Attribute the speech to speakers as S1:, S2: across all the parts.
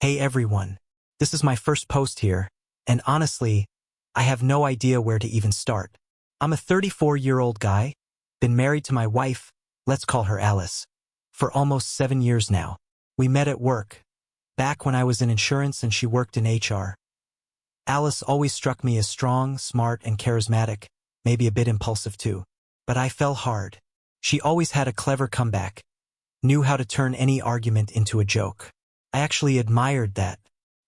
S1: Hey everyone, this is my first post here, and honestly, I have no idea where to even start. I'm a 34-year-old guy, been married to my wife, let's call her Alice, for almost 7 years now. We met at work, back when I was in insurance and she worked in HR. Alice always struck me as strong, smart, and charismatic, maybe a bit impulsive too. But I fell hard. She always had a clever comeback, knew how to turn any argument into a joke. I actually admired that.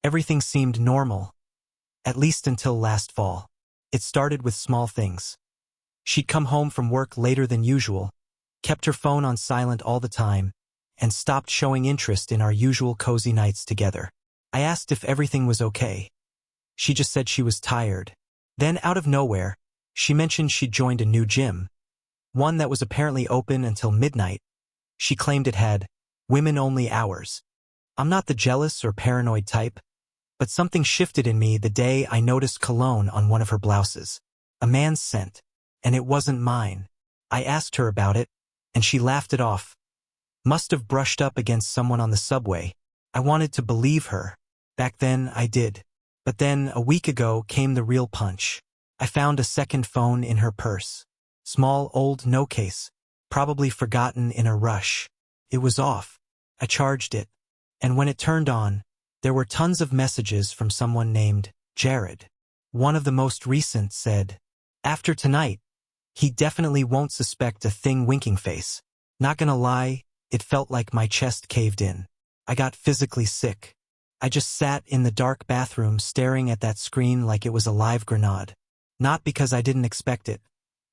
S1: Everything seemed normal, at least until last fall. It started with small things. She'd come home from work later than usual, kept her phone on silent all the time, and stopped showing interest in our usual cozy nights together. I asked if everything was okay. She just said she was tired. Then, out of nowhere, she mentioned she'd joined a new gym, one that was apparently open until midnight. She claimed it had women-only hours. I'm not the jealous or paranoid type, but something shifted in me the day I noticed cologne on one of her blouses. A man's scent, and it wasn't mine. I asked her about it, and she laughed it off. Must have brushed up against someone on the subway. I wanted to believe her. Back then, I did. But then, a week ago, came the real punch. I found a second phone in her purse. Small, old, no case. Probably forgotten in a rush. It was off. I charged it. And when it turned on, there were tons of messages from someone named Jared. One of the most recent said, "After tonight, he definitely won't suspect a thing winking face." Not gonna lie, it felt like my chest caved in. I got physically sick. I just sat in the dark bathroom staring at that screen like it was a live grenade. Not because I didn't expect it,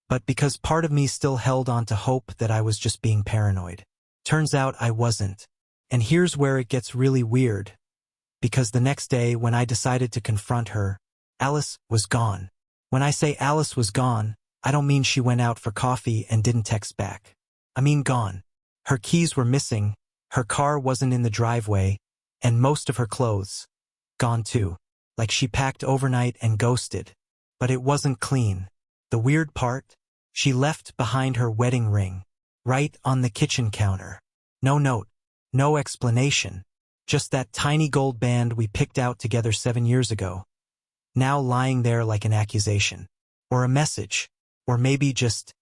S1: but because part of me still held on to hope that I was just being paranoid. Turns out I wasn't. And here's where it gets really weird. Because the next day, when I decided to confront her, Alice was gone. When I say Alice was gone, I don't mean she went out for coffee and didn't text back. I mean gone. Her keys were missing, her car wasn't in the driveway, and most of her clothes. Gone too. Like she packed overnight and ghosted. But it wasn't clean. The weird part? She left behind her wedding ring, right on the kitchen counter. No note. No explanation, just that tiny gold band we picked out together 7 years ago. Now lying there like an accusation. Or a message. Or maybe just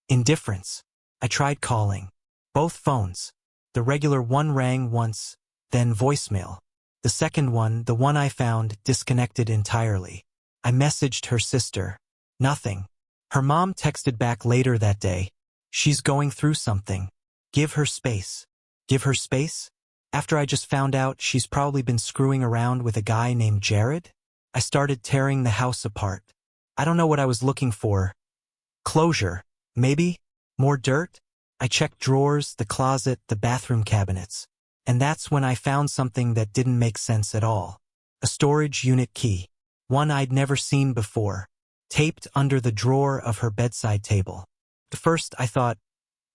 S1: indifference. I tried calling. Both phones. The regular one rang once, then voicemail. The second one, the one I found, disconnected entirely. I messaged her sister. Nothing. Her mom texted back later that day. She's going through something. Give her space. Give her space? After I just found out she's probably been screwing around with a guy named Jared? I started tearing the house apart. I don't know what I was looking for. Closure, maybe? More dirt? I checked drawers, the closet, the bathroom cabinets. And that's when I found something that didn't make sense at all. A storage unit key. One I'd never seen before. Taped under the drawer of her bedside table. At first I thought,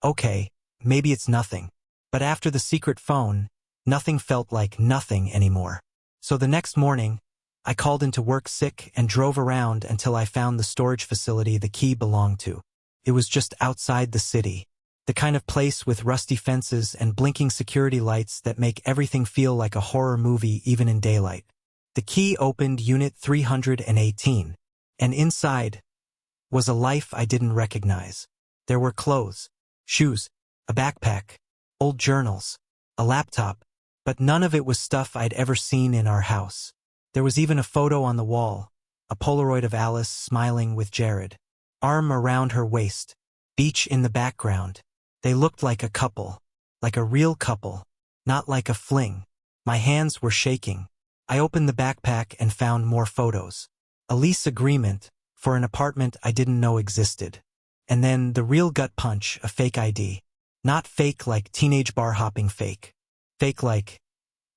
S1: okay, maybe it's nothing. But after the secret phone, nothing felt like nothing anymore. So the next morning, I called into work sick and drove around until I found the storage facility the key belonged to. It was just outside the city. The kind of place with rusty fences and blinking security lights that make everything feel like a horror movie even in daylight. The key opened Unit 318, and inside was a life I didn't recognize. There were clothes, shoes, a backpack, old journals, a laptop, but none of it was stuff I'd ever seen in our house. There was even a photo on the wall, a Polaroid of Alice smiling with Jared. Arm around her waist, beach in the background. They looked like a couple, like a real couple, not like a fling. My hands were shaking. I opened the backpack and found more photos. A lease agreement for an apartment I didn't know existed. And then the real gut punch, a fake ID. Not fake like teenage bar hopping fake. Fake like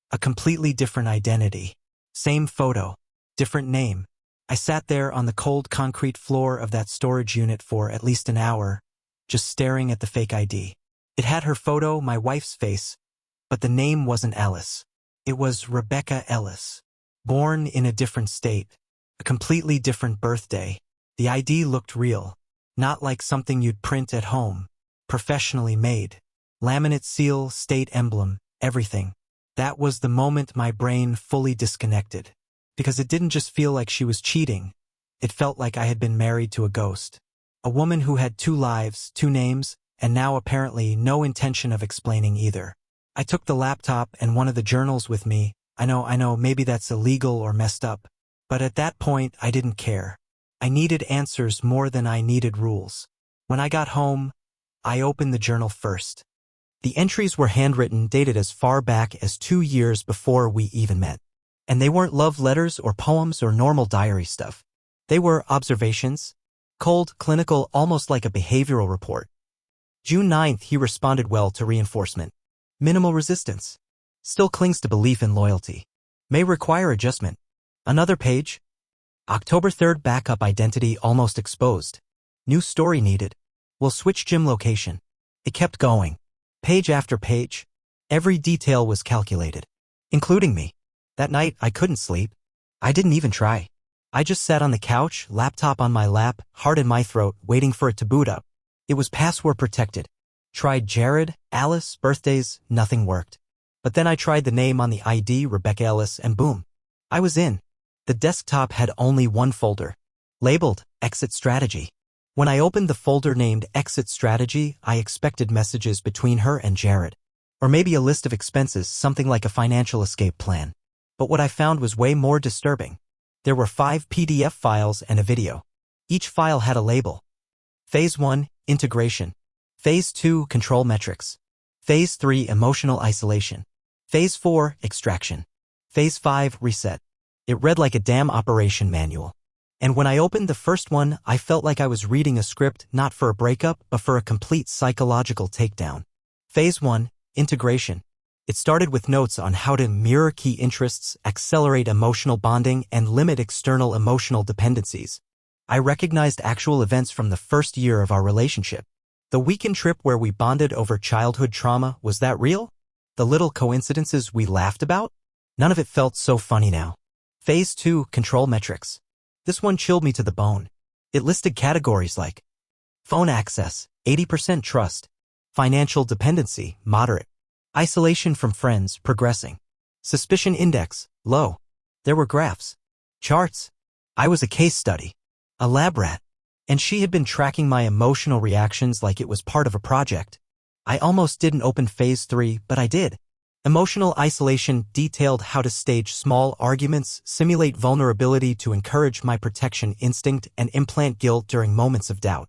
S1: a completely different identity. Same photo, different name. I sat there on the cold concrete floor of that storage unit for at least an hour, just staring at the fake ID. It had her photo, my wife's face, but the name wasn't Alice. It was Rebecca Ellis. Born in a different state, a completely different birthday. The ID looked real, not like something you'd print at home. Professionally made. Laminate seal, state emblem, everything. That was the moment my brain fully disconnected. Because it didn't just feel like she was cheating. It felt like I had been married to a ghost. A woman who had 2 lives, 2 names, and now apparently no intention of explaining either. I took the laptop and one of the journals with me. I know, maybe that's illegal or messed up. But at that point, I didn't care. I needed answers more than I needed rules. When I got home, I opened the journal first. The entries were handwritten, dated as far back as 2 years before we even met. And they weren't love letters or poems or normal diary stuff. They were observations. Cold, clinical, almost like a behavioral report. June 9th, he responded well to reinforcement. Minimal resistance. Still clings to belief in loyalty. May require adjustment. Another page. October 3rd, backup identity almost exposed. New story needed. We'll switch gym location. It kept going. Page after page. Every detail was calculated. Including me. That night, I couldn't sleep. I didn't even try. I just sat on the couch, laptop on my lap, heart in my throat, waiting for it to boot up. It was password protected. Tried Jared, Alice, birthdays, nothing worked. But then I tried the name on the ID, Rebecca Ellis, and boom. I was in. The desktop had only one folder. Labeled, Exit Strategy. When I opened the folder named Exit Strategy, I expected messages between her and Jared. Or maybe a list of expenses, something like a financial escape plan. But what I found was way more disturbing. There were 5 PDF files and a video. Each file had a label. Phase 1, Integration. Phase 2, Control Metrics. Phase 3, Emotional Isolation. Phase 4, Extraction. Phase 5, Reset. It read like a damn operation manual. And when I opened the first one, I felt like I was reading a script not for a breakup, but for a complete psychological takedown. Phase 1, Integration. It started with notes on how to mirror key interests, accelerate emotional bonding, and limit external emotional dependencies. I recognized actual events from the first year of our relationship. The weekend trip where we bonded over childhood trauma, was that real? The little coincidences we laughed about? None of it felt so funny now. Phase 2, Control Metrics. This one chilled me to the bone. It listed categories like phone access, 80% trust, financial dependency, moderate, isolation from friends, progressing, suspicion index, low. There were graphs, charts. I was a case study, a lab rat, and she had been tracking my emotional reactions like it was part of a project. I almost didn't open Phase 3, but I did. Emotional isolation detailed how to stage small arguments, simulate vulnerability to encourage my protection instinct, and implant guilt during moments of doubt.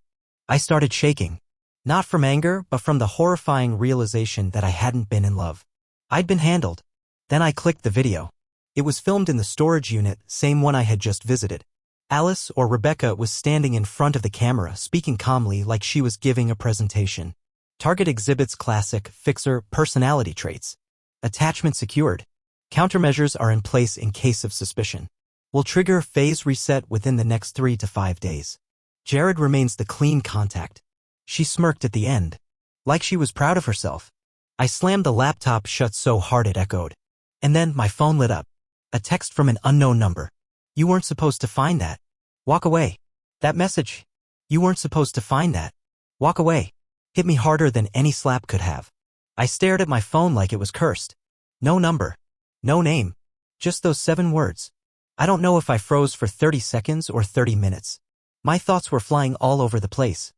S1: I started shaking. Not from anger, but from the horrifying realization that I hadn't been in love. I'd been handled. Then I clicked the video. It was filmed in the storage unit, same one I had just visited. Alice, or Rebecca, was standing in front of the camera, speaking calmly like she was giving a presentation. Target exhibits classic, fixer, personality traits. Attachment secured. Countermeasures are in place in case of suspicion. Will trigger phase reset within the next 3 to 5 days. Jared remains the clean contact. She smirked at the end, like she was proud of herself. I slammed the laptop shut so hard it echoed. And then my phone lit up. A text from an unknown number. You weren't supposed to find that. Walk away. That message. You weren't supposed to find that. Walk away. Hit me harder than any slap could have. I stared at my phone like it was cursed. No number. No name. Just those 7 words. I don't know if I froze for 30 seconds or 30 minutes. My thoughts were flying all over the place.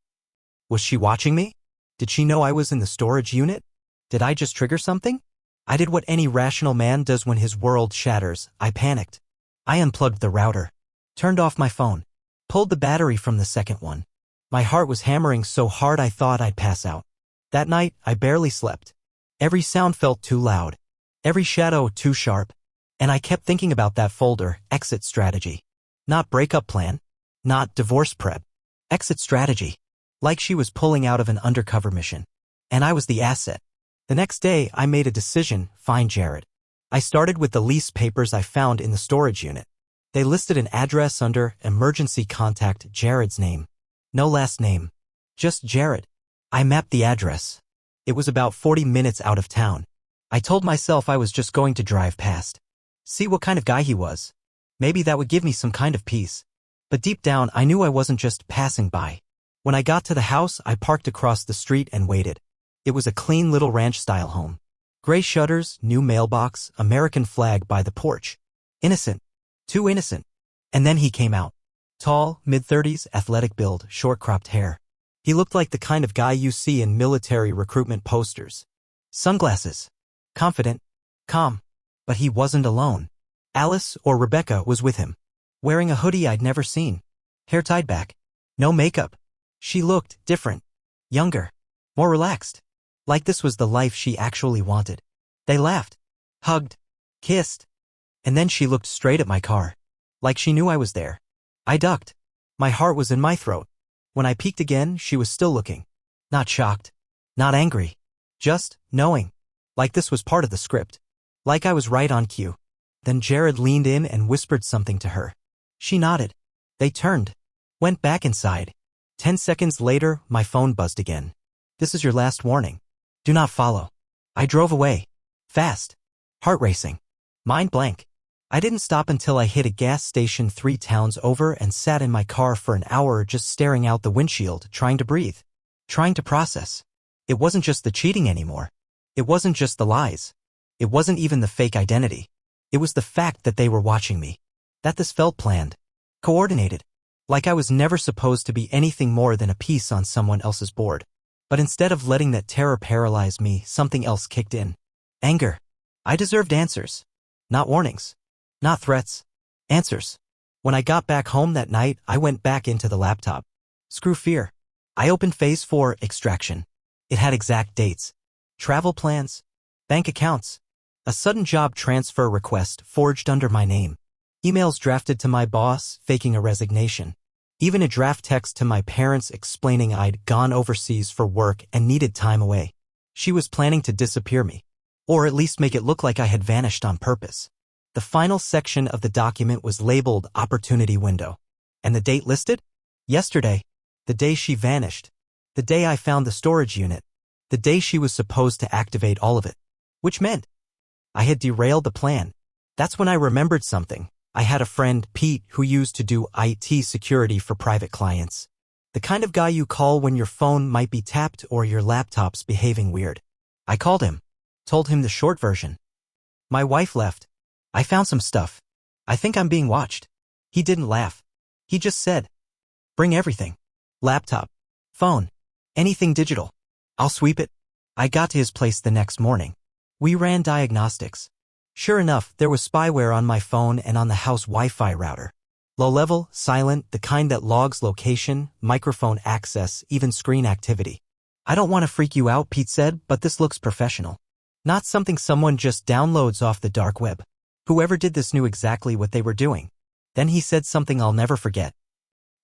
S1: Was she watching me? Did she know I was in the storage unit? Did I just trigger something? I did what any rational man does when his world shatters. I panicked. I unplugged the router. Turned off my phone. Pulled the battery from the second one. My heart was hammering so hard I thought I'd pass out. That night, I barely slept. Every sound felt too loud. Every shadow too sharp. And I kept thinking about that folder, Exit Strategy. Not breakup plan. Not divorce prep. Exit Strategy. Like she was pulling out of an undercover mission. And I was the asset. The next day, I made a decision, find Jared. I started with the lease papers I found in the storage unit. They listed an address under emergency contact, Jared's name. No last name. Just Jared. I mapped the address. It was about 40 minutes out of town. I told myself I was just going to drive past. See what kind of guy he was. Maybe that would give me some kind of peace. But deep down, I knew I wasn't just passing by. When I got to the house, I parked across the street and waited. It was a clean little ranch-style home. Gray shutters, new mailbox, American flag by the porch. Innocent. Too innocent. And then he came out. Tall, mid-30s, athletic build, short cropped hair. He looked like the kind of guy you see in military recruitment posters. Sunglasses. Confident. Calm. But he wasn't alone. Alice, or Rebecca, was with him. Wearing a hoodie I'd never seen. Hair tied back. No makeup. She looked different. Younger. More relaxed. Like this was the life she actually wanted. They laughed. Hugged. Kissed. And then she looked straight at my car. Like she knew I was there. I ducked. My heart was in my throat. When I peeked again, she was still looking. Not shocked. Not angry. Just knowing. Like this was part of the script. Like I was right on cue. Then Jared leaned in and whispered something to her. She nodded. They turned. Went back inside. 10 seconds later, my phone buzzed again. This is your last warning. Do not follow. I drove away. Fast. Heart racing. Mind blank. I didn't stop until I hit a gas station 3 towns over and sat in my car for an hour just staring out the windshield, trying to breathe. Trying to process. It wasn't just the cheating anymore. It wasn't just the lies. It wasn't even the fake identity. It was the fact that they were watching me. That this felt planned. Coordinated. Like I was never supposed to be anything more than a piece on someone else's board. But instead of letting that terror paralyze me, something else kicked in. Anger. I deserved answers. Not warnings. Not threats. Answers. When I got back home that night, I went back into the laptop. Screw fear. I opened Phase 4, extraction. It had exact dates. Travel plans. Bank accounts. A sudden job transfer request forged under my name. Emails drafted to my boss, faking a resignation. Even a draft text to my parents explaining I'd gone overseas for work and needed time away. She was planning to disappear me. Or at least make it look like I had vanished on purpose. The final section of the document was labeled Opportunity Window. And the date listed? Yesterday. The day she vanished. The day I found the storage unit. The day she was supposed to activate all of it. Which meant I had derailed the plan. That's when I remembered something. I had a friend, Pete, who used to do IT security for private clients. The kind of guy you call when your phone might be tapped or your laptop's behaving weird. I called him. Told him the short version. My wife left. I found some stuff. I think I'm being watched. He didn't laugh. He just said, bring everything. Laptop. Phone. Anything digital. I'll sweep it. I got to his place the next morning. We ran diagnostics. Sure enough, there was spyware on my phone and on the house Wi-Fi router. Low-level, silent, the kind that logs location, microphone access, even screen activity. I don't want to freak you out, Pete said, but this looks professional. Not something someone just downloads off the dark web. Whoever did this knew exactly what they were doing. Then he said something I'll never forget.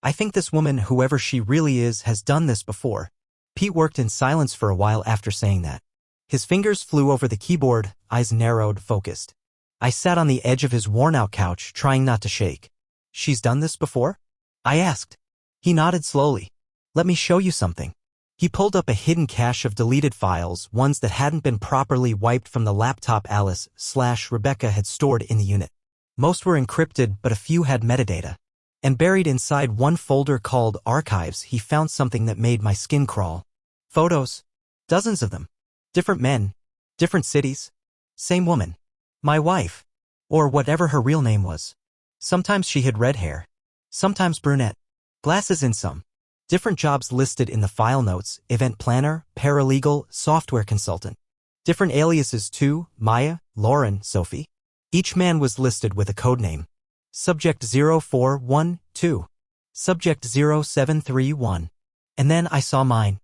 S1: I think this woman, whoever she really is, has done this before. Pete worked in silence for a while after saying that. His fingers flew over the keyboard, eyes narrowed, focused. I sat on the edge of his worn-out couch, trying not to shake. She's done this before? I asked. He nodded slowly. Let me show you something. He pulled up a hidden cache of deleted files, ones that hadn't been properly wiped from the laptop Alice/Rebecca had stored in the unit. Most were encrypted, but a few had metadata. And buried inside one folder called Archives, he found something that made my skin crawl. Photos. Dozens of them. Different men. Different cities. Same woman. My wife. Or whatever her real name was. Sometimes she had red hair. Sometimes brunette. Glasses in some. Different jobs listed in the file notes: event planner, paralegal, software consultant. Different aliases too: Maya, Lauren, Sophie. Each man was listed with a code name. Subject 0412. Subject 0731. And then I saw mine.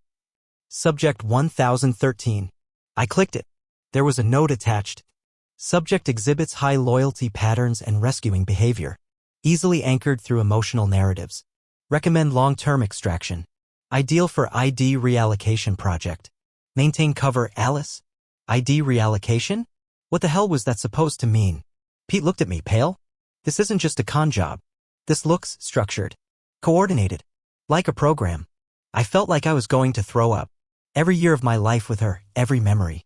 S1: Subject 1013. I clicked it. There was a note attached. Subject exhibits high loyalty patterns and rescuing behavior. Easily anchored through emotional narratives. Recommend long-term extraction. Ideal for ID reallocation project. Maintain cover Alice? ID reallocation? What the hell was that supposed to mean? Pete looked at me, pale. This isn't just a con job. This looks structured. Coordinated. Like a program. I felt like I was going to throw up. Every year of my life with her, every memory.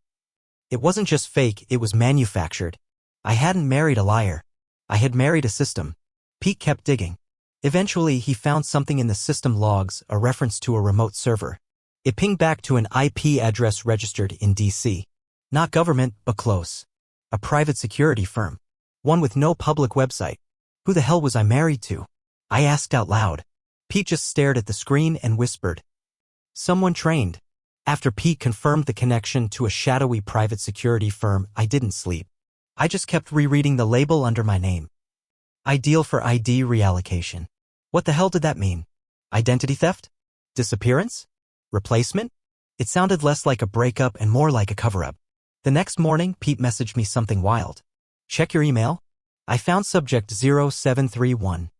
S1: It wasn't just fake, it was manufactured. I hadn't married a liar. I had married a system. Pete kept digging. Eventually, he found something in the system logs, a reference to a remote server. It pinged back to an IP address registered in DC. Not government, but close. A private security firm. One with no public website. Who the hell was I married to? I asked out loud. Pete just stared at the screen and whispered. Someone trained. After Pete confirmed the connection to a shadowy private security firm, I didn't sleep. I just kept rereading the label under my name. Ideal for ID reallocation. What the hell did that mean? Identity theft? Disappearance? Replacement? It sounded less like a breakup and more like a cover-up. The next morning, Pete messaged me something wild. Check your email. I found subject 0731.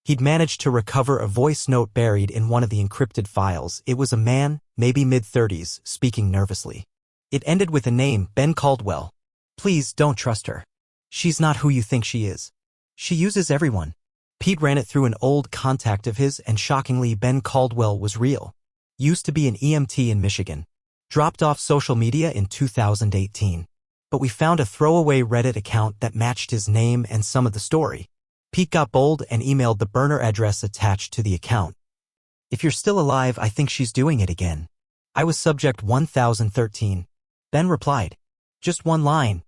S1: He'd managed to recover a voice note buried in one of the encrypted files. It was a man, maybe mid-30s, speaking nervously. It ended with a name, Ben Caldwell. Please don't trust her. She's not who you think she is. She uses everyone. Pete ran it through an old contact of his, and shockingly, Ben Caldwell was real. Used to be an EMT in Michigan. Dropped off social media in 2018. But we found a throwaway Reddit account that matched his name and some of the story. Pete got bold and emailed the burner address attached to the account. If you're still alive, I think she's doing it again. I was subject 1013. Ben replied. Just one line.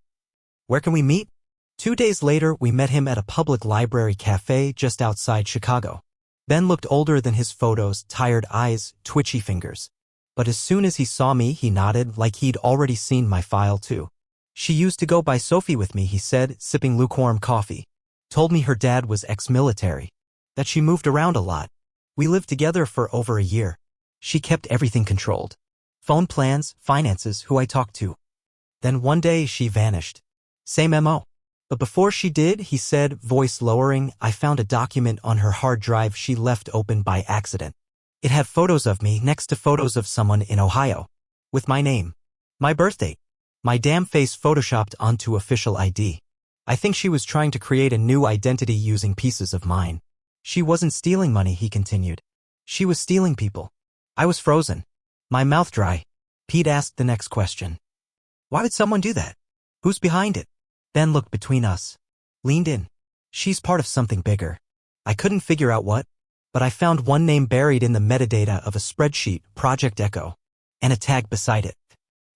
S1: Where can we meet? 2 days later, we met him at a public library cafe just outside Chicago. Ben looked older than his photos, tired eyes, twitchy fingers. But as soon as he saw me, he nodded like he'd already seen my file too. She used to go by Sophie with me, he said, sipping lukewarm coffee. Told me her dad was ex-military. That she moved around a lot. We lived together for over a year. She kept everything controlled. Phone plans, finances, who I talked to. Then one day she vanished. Same MO. But before she did, he said, voice lowering, I found a document on her hard drive she left open by accident. It had photos of me next to photos of someone in Ohio. With my name. My birth date. My damn face photoshopped onto official ID. I think she was trying to create a new identity using pieces of mine. She wasn't stealing money, he continued. She was stealing people. I was frozen. My mouth dry. Pete asked the next question. Why would someone do that? Who's behind it? Ben looked between us. Leaned in. She's part of something bigger. I couldn't figure out what, but I found one name buried in the metadata of a spreadsheet, Project Echo, and a tag beside it.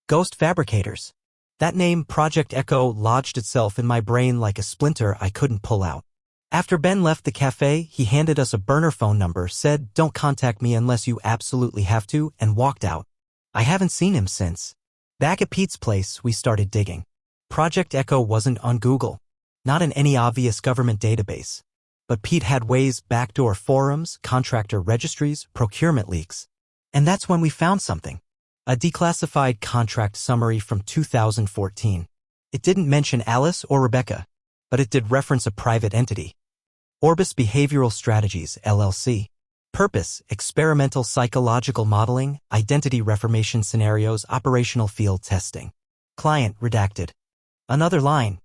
S1: Ghost Fabricators. That name, Project Echo, lodged itself in my brain like a splinter I couldn't pull out. After Ben left the cafe, he handed us a burner phone number, said, don't contact me unless you absolutely have to, and walked out. I haven't seen him since. Back at Pete's place, we started digging. Project Echo wasn't on Google. Not in any obvious government database. But Pete had ways, backdoor forums, contractor registries, procurement leaks. And that's when we found something. A declassified contract summary from 2014. It didn't mention Alice or Rebecca, but it did reference a private entity. Orbis Behavioral Strategies, LLC. Purpose, experimental psychological modeling, identity reformation scenarios, operational field testing. Client, redacted. Another line.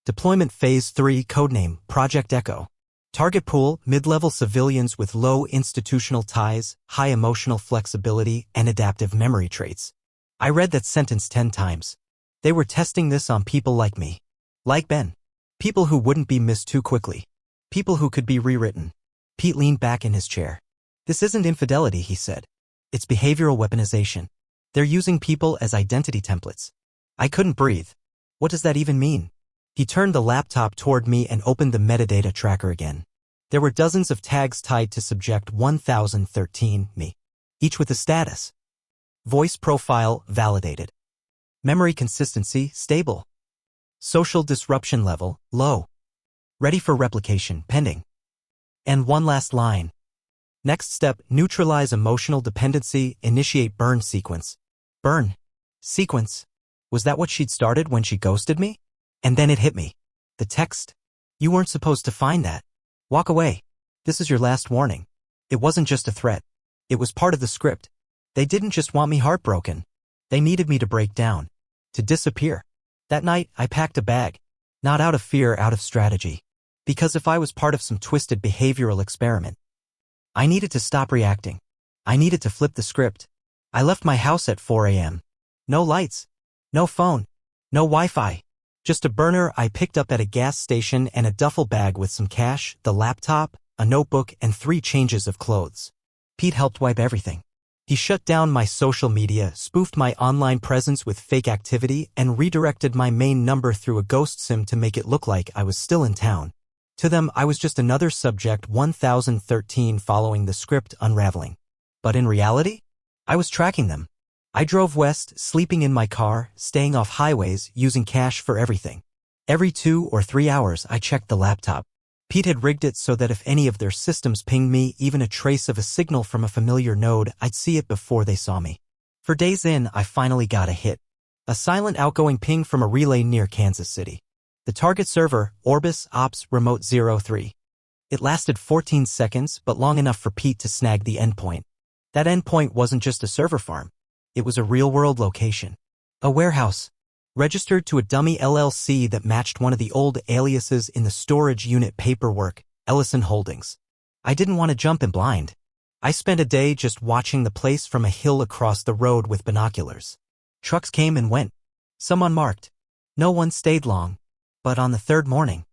S1: Deployment Phase 3, codename, Project Echo. Target pool, mid-level civilians with low institutional ties, high emotional flexibility, and adaptive memory traits. I read that sentence 10 times. They were testing this on people like me. Like Ben. People who wouldn't be missed too quickly. People who could be rewritten. Pete leaned back in his chair. This isn't infidelity, he said. It's behavioral weaponization. They're using people as identity templates. I couldn't breathe. What does that even mean? He turned the laptop toward me and opened the metadata tracker again. There were dozens of tags tied to subject 1013, me. Each with a status. Voice profile, validated. Memory consistency, stable. Social disruption level, low. Ready for replication, pending. And one last line. Next step, neutralize emotional dependency, initiate burn sequence. Burn. Sequence. Was that what she'd started when she ghosted me? And then it hit me. The text. You weren't supposed to find that. Walk away. This is your last warning. It wasn't just a threat. It was part of the script. They didn't just want me heartbroken. They needed me to break down. To disappear. That night, I packed a bag. Not out of fear, out of strategy. Because if I was part of some twisted behavioral experiment, I needed to stop reacting. I needed to flip the script. I left my house at 4 a.m. No lights. No phone. No Wi-Fi. Just a burner I picked up at a gas station and a duffel bag with some cash, the laptop, a notebook, and 3 changes of clothes. Pete helped wipe everything. He shut down my social media, spoofed my online presence with fake activity, and redirected my main number through a ghost SIM to make it look like I was still in town. To them, I was just another subject 1013 following the script unraveling. But in reality, I was tracking them. I drove west, sleeping in my car, staying off highways, using cash for everything. Every 2 or 3 hours, I checked the laptop. Pete had rigged it so that if any of their systems pinged me, even a trace of a signal from a familiar node, I'd see it before they saw me. For days in, I finally got a hit. A silent outgoing ping from a relay near Kansas City. The target server, Orbis Ops Remote 03. It lasted 14 seconds, but long enough for Pete to snag the endpoint. That endpoint wasn't just a server farm. It was a real-world location. A warehouse. Registered to a dummy LLC that matched one of the old aliases in the storage unit paperwork, Ellison Holdings. I didn't want to jump in blind. I spent a day just watching the place from a hill across the road with binoculars. Trucks came and went. Some unmarked. No one stayed long. But on the third morning,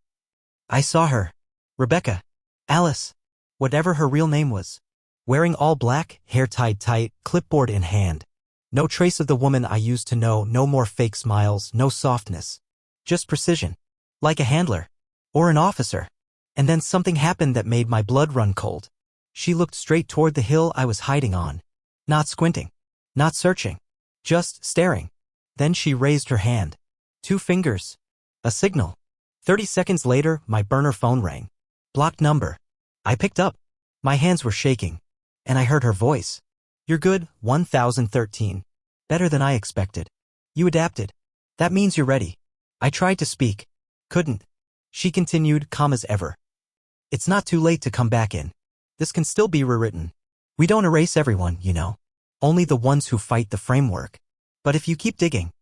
S1: I saw her. Rebecca. Alice. Whatever her real name was. Wearing all black, hair tied tight, clipboard in hand. No trace of the woman I used to know, no more fake smiles, no softness. Just precision. Like a handler. Or an officer. And then something happened that made my blood run cold. She looked straight toward the hill I was hiding on. Not squinting. Not searching. Just staring. Then she raised her hand. 2 fingers. A signal. 30 seconds later, my burner phone rang. Blocked number. I picked up. My hands were shaking. And I heard her voice. You're good, 1013. Better than I expected. You adapted. That means you're ready. I tried to speak. Couldn't. She continued, calm as ever. It's not too late to come back in. This can still be rewritten. We don't erase everyone, you know. Only the ones who fight the framework. But if you keep digging,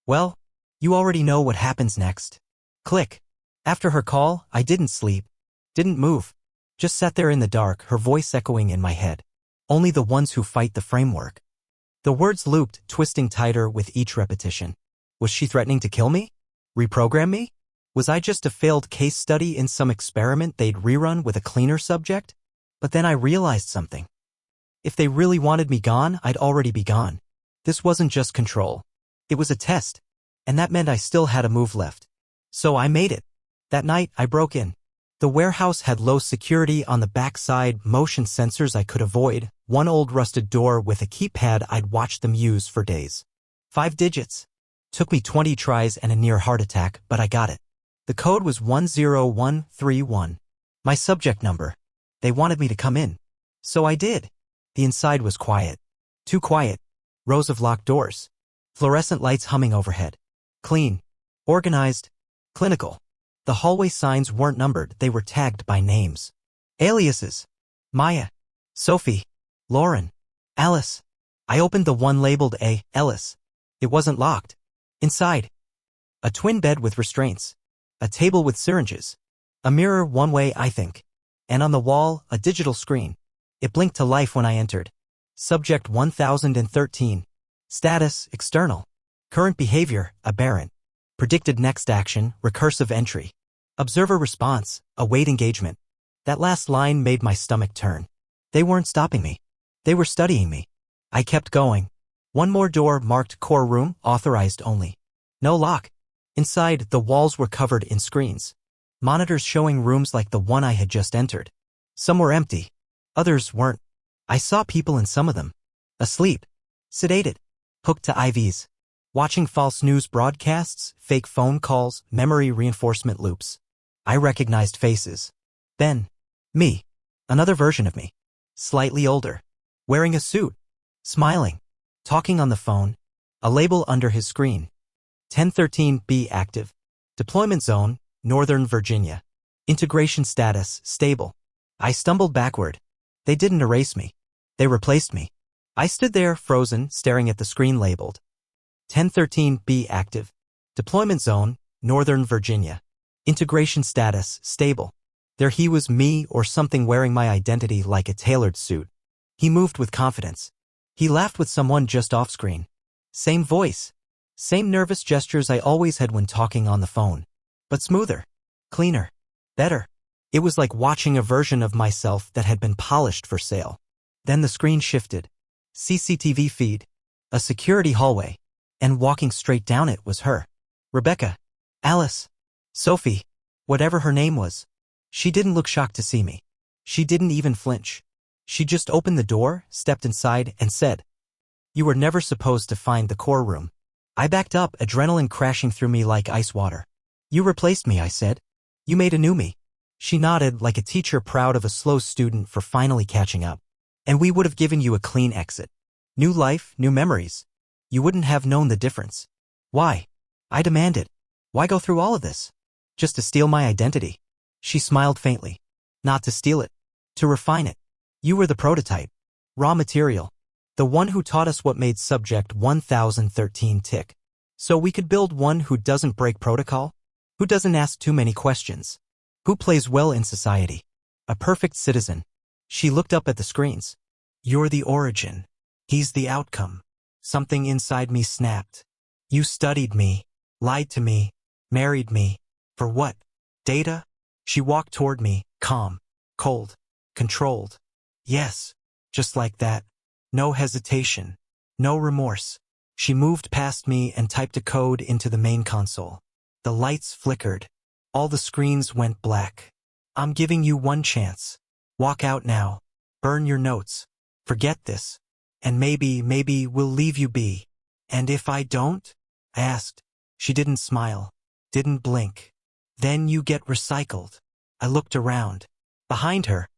S1: well, you already know what happens next. Click. After her call, I didn't sleep. Didn't move. Just sat there in the dark, her voice echoing in my head. Only the ones who fight the framework. The words looped, twisting tighter with each repetition. Was she threatening to kill me? Reprogram me? Was I just a failed case study in some experiment they'd rerun with a cleaner subject? But then I realized something. If they really wanted me gone, I'd already be gone. This wasn't just control. It was a test. And that meant I still had a move left. So I made it. That night, I broke in. The warehouse had low security on the backside, motion sensors I could avoid, one old rusted door with a keypad I'd watched them use for days. 5 digits. Took me 20 tries and a near heart attack, but I got it. The code was 10131. My subject number. They wanted me to come in. So I did. The inside was quiet. Too quiet. Rows of locked doors. Fluorescent lights humming overhead. Clean. Organized. Clinical. The hallway signs weren't numbered, they were tagged by names. Aliases. Maya. Sophie. Lauren. Alice. I opened the one labeled A. Ellis. It wasn't locked. Inside. A twin bed with restraints. A table with syringes. A mirror one way, I think. And on the wall, a digital screen. It blinked to life when I entered. Subject 1013. Status, external. Current behavior, aberrant. Predicted next action, recursive entry. Observer response, await engagement. That last line made my stomach turn. They weren't stopping me. They were studying me. I kept going. One more door marked core room, authorized only. No lock. Inside, the walls were covered in screens. Monitors showing rooms like the one I had just entered. Some were empty. Others weren't. I saw people in some of them. Asleep. Sedated. Hooked to IVs. Watching false news broadcasts, fake phone calls, memory reinforcement loops. I recognized faces. Ben. Me. Another version of me. Slightly older. Wearing a suit. Smiling. Talking on the phone. A label under his screen. 1013B active. Deployment zone, Northern Virginia. Integration status, stable. I stumbled backward. They didn't erase me. They replaced me. I stood there, frozen, staring at the screen labeled 1013B active. Deployment zone, Northern Virginia. Integration status, stable. There he was, me or something wearing my identity like a tailored suit. He moved with confidence. He laughed with someone just off screen. Same voice. Same nervous gestures I always had when talking on the phone. But smoother. Cleaner. Better. It was like watching a version of myself that had been polished for sale. Then the screen shifted. CCTV feed, a security hallway, and walking straight down it was her. Rebecca, Alice, Sophie, whatever her name was. She didn't look shocked to see me. She didn't even flinch. She just opened the door, stepped inside, and said, "You were never supposed to find the core room." I backed up, adrenaline crashing through me like ice water. "You replaced me," I said. "You made a new me." She nodded like a teacher proud of a slow student for finally catching up. "And we would have given you a clean exit. New life, new memories. You wouldn't have known the difference." "Why?" I demanded. "Why go through all of this? Just to steal my identity?" She smiled faintly. "Not to steal it. To refine it. You were the prototype. Raw material. The one who taught us what made Subject 1013 tick. So we could build one who doesn't break protocol, who doesn't ask too many questions, who plays well in society. A perfect citizen." She looked up at the screens. "You're the origin. He's the outcome." Something inside me snapped. "You studied me, lied to me, married me. For what? Data?" She walked toward me, calm, cold, controlled. Yes, just like that. No hesitation, no remorse. She moved past me and typed a code into the main console. The lights flickered. All the screens went black. "I'm giving you one chance. Walk out now. Burn your notes. Forget this. And maybe we'll leave you be." "And if I don't?" I asked. She didn't smile, didn't blink. "Then you get recycled." I looked around. Behind her,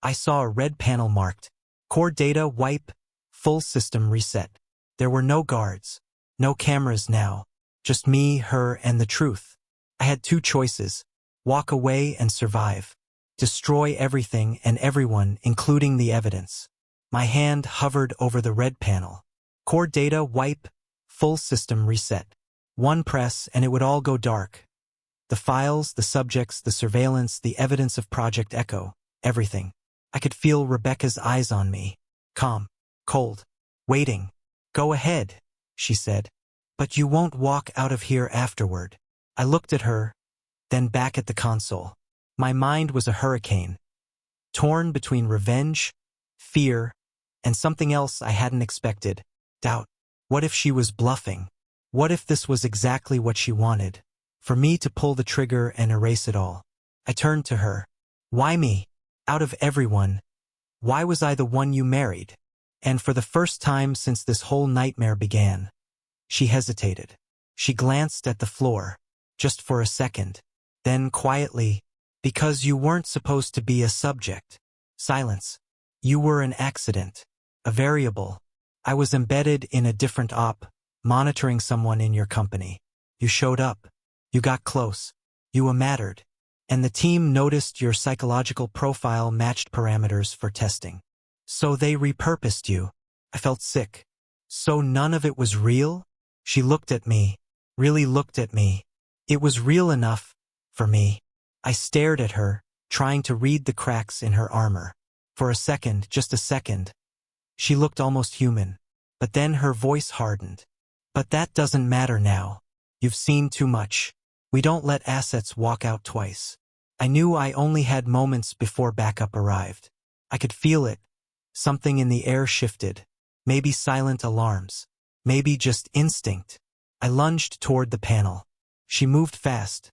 S1: I saw a red panel marked "Core data wipe, full system reset." There were no guards, no cameras now, just me, her, and the truth. I had two choices: walk away and survive, destroy everything and everyone, including the evidence. My hand hovered over the red panel. "Core data wipe, full system reset." One press and it would all go dark. The files, the subjects, the surveillance, the evidence of Project Echo, everything. I could feel Rebecca's eyes on me. Calm, cold, waiting. "Go ahead," she said. "But you won't walk out of here afterward." I looked at her, then back at the console. My mind was a hurricane, torn between revenge, fear, and something else I hadn't expected: doubt. What if she was bluffing? What if this was exactly what she wanted? For me to pull the trigger and erase it all. I turned to her. "Why me? Out of everyone, why was I the one you married?" And for the first time since this whole nightmare began, she hesitated. She glanced at the floor, just for a second. Then quietly, "Because you weren't supposed to be a subject." Silence. "You were an accident, a variable. I was embedded in a different op, monitoring someone in your company. You showed up. You got close. You mattered. And the team noticed your psychological profile matched parameters for testing. So they repurposed you." I felt sick. "So none of it was real?" She looked at me, really looked at me. It was real enough, for me. I stared at her, trying to read the cracks in her armor. For a second, just a second, she looked almost human. But then her voice hardened. "But that doesn't matter now. You've seen too much. We don't let assets walk out twice." I knew I only had moments before backup arrived. I could feel it. Something in the air shifted. Maybe silent alarms. Maybe just instinct. I lunged toward the panel. She moved fast.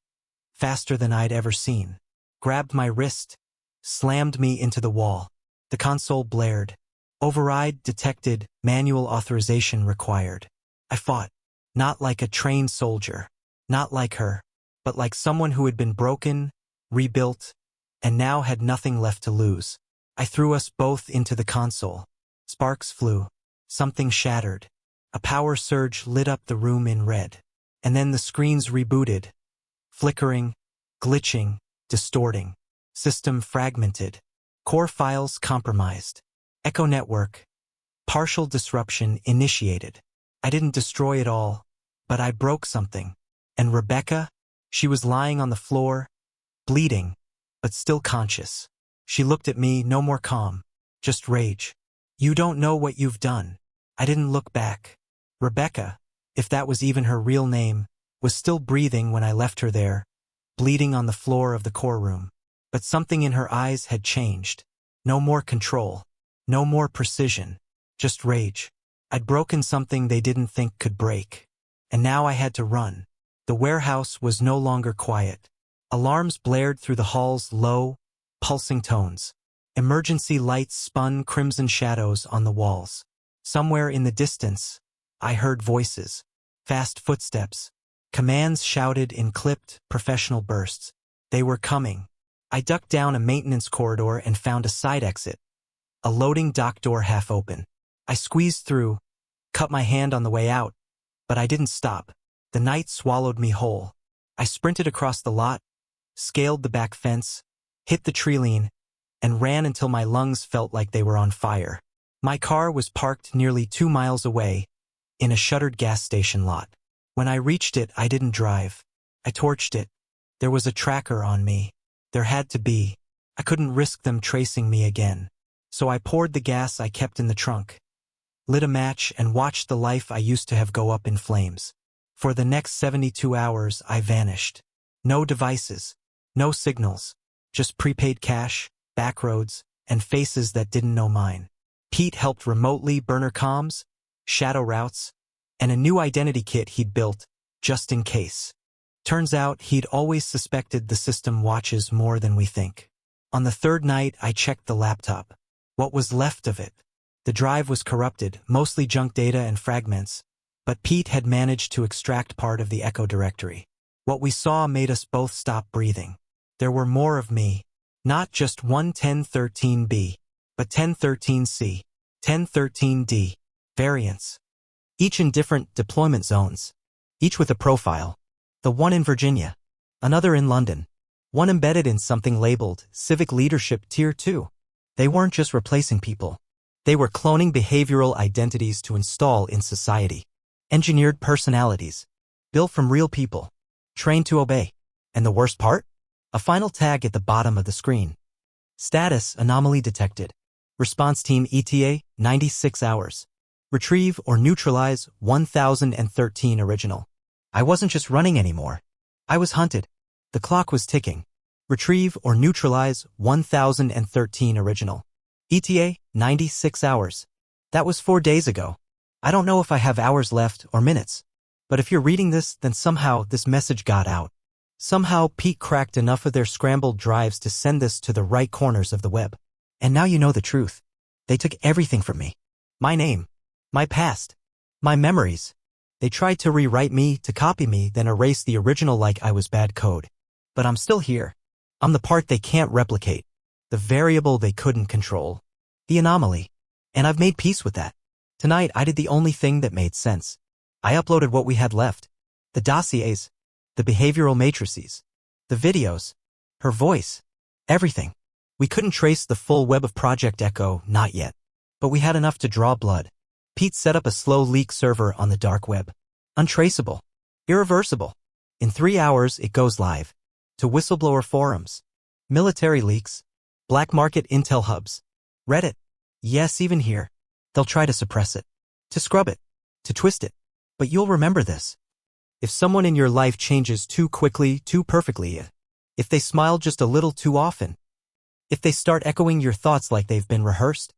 S1: Faster than I'd ever seen. Grabbed my wrist. Slammed me into the wall. The console blared. "Override detected. Manual authorization required." I fought. Not like a trained soldier. Not like her. But like someone who had been broken, rebuilt, and now had nothing left to lose. I threw us both into the console. Sparks flew. Something shattered. A power surge lit up the room in red. And then the screens rebooted. Flickering, glitching, distorting. System fragmented. Core files compromised. Echo network. Partial disruption initiated. I didn't destroy it all, but I broke something. And Rebecca? She was lying on the floor, bleeding, but still conscious. She looked at me, no more calm, just rage. "You don't know what you've done." I didn't look back. Rebecca, if that was even her real name, was still breathing when I left her there, bleeding on the floor of the core room. But something in her eyes had changed. No more control. No more precision. Just rage. I'd broken something they didn't think could break. And now I had to run. The warehouse was no longer quiet. Alarms blared through the hall's low, pulsing tones. Emergency lights spun crimson shadows on the walls. Somewhere in the distance, I heard voices, fast footsteps, commands shouted in clipped, professional bursts. They were coming. I ducked down a maintenance corridor and found a side exit, a loading dock door half open. I squeezed through, cut my hand on the way out, but I didn't stop. The night swallowed me whole. I sprinted across the lot, scaled the back fence, hit the tree-line, and ran until my lungs felt like they were on fire. My car was parked nearly 2 miles away, in a shuttered gas station lot. When I reached it, I didn't drive. I torched it. There was a tracker on me. There had to be. I couldn't risk them tracing me again. So I poured the gas I kept in the trunk, lit a match, and watched the life I used to have go up in flames. For the next 72 hours, I vanished. No devices, no signals, just prepaid cash, back roads, and faces that didn't know mine. Pete helped remotely burner comms, shadow routes, and a new identity kit he'd built, just in case. Turns out he'd always suspected the system watches more than we think. On the third night, I checked the laptop. What was left of it? The drive was corrupted, mostly junk data and fragments, but Pete had managed to extract part of the Echo directory. What we saw made us both stop breathing. There were more of me, not just one 1013B, but 1013C, 1013D, variants. Each in different deployment zones, each with a profile. The one in Virginia, another in London, one embedded in something labeled Civic Leadership Tier 2. They weren't just replacing people. They were cloning behavioral identities to install in society. Engineered personalities, built from real people, trained to obey. And the worst part? A final tag at the bottom of the screen. Status anomaly detected. Response team ETA 96 hours. Retrieve or neutralize 1013 original. I wasn't just running anymore. I was hunted. The clock was ticking. Retrieve or neutralize 1013 original. ETA 96 hours. That was 4 days ago. I don't know if I have hours left or minutes. But if you're reading this, then somehow this message got out. Somehow Pete cracked enough of their scrambled drives to send this to the right corners of the web. And now you know the truth. They took everything from me. My name. My past. My memories. They tried to rewrite me, to copy me, then erase the original like I was bad code. But I'm still here. I'm the part they can't replicate. The variable they couldn't control. The anomaly. And I've made peace with that. Tonight I did the only thing that made sense. I uploaded what we had left. The dossiers. The behavioral matrices. The videos. Her voice. Everything. We couldn't trace the full web of Project Echo, not yet. But we had enough to draw blood. Pete set up a slow leak server on the dark web. Untraceable. Irreversible. In 3 hours, it goes live. To whistleblower forums. Military leaks. Black market intel hubs. Reddit. Yes, even here. They'll try to suppress it. To scrub it. To twist it. But you'll remember this. If someone in your life changes too quickly, too perfectly, if they smile just a little too often, if they start echoing your thoughts like they've been rehearsed,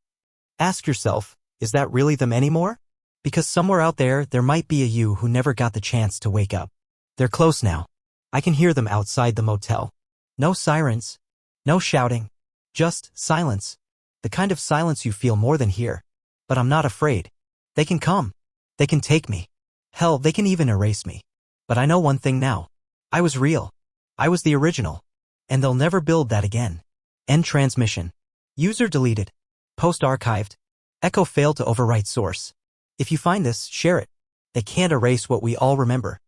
S1: ask yourself, is that really them anymore? Because somewhere out there, there might be a you who never got the chance to wake up. They're close now. I can hear them outside the motel. No sirens. No shouting. Just silence. The kind of silence you feel more than hear. But I'm not afraid. They can come. They can take me. Hell, they can even erase me. But I know one thing now. I was real. I was the original. And they'll never build that again. End transmission. User deleted. Post archived. Echo failed to overwrite source. If you find this, share it. They can't erase what we all remember.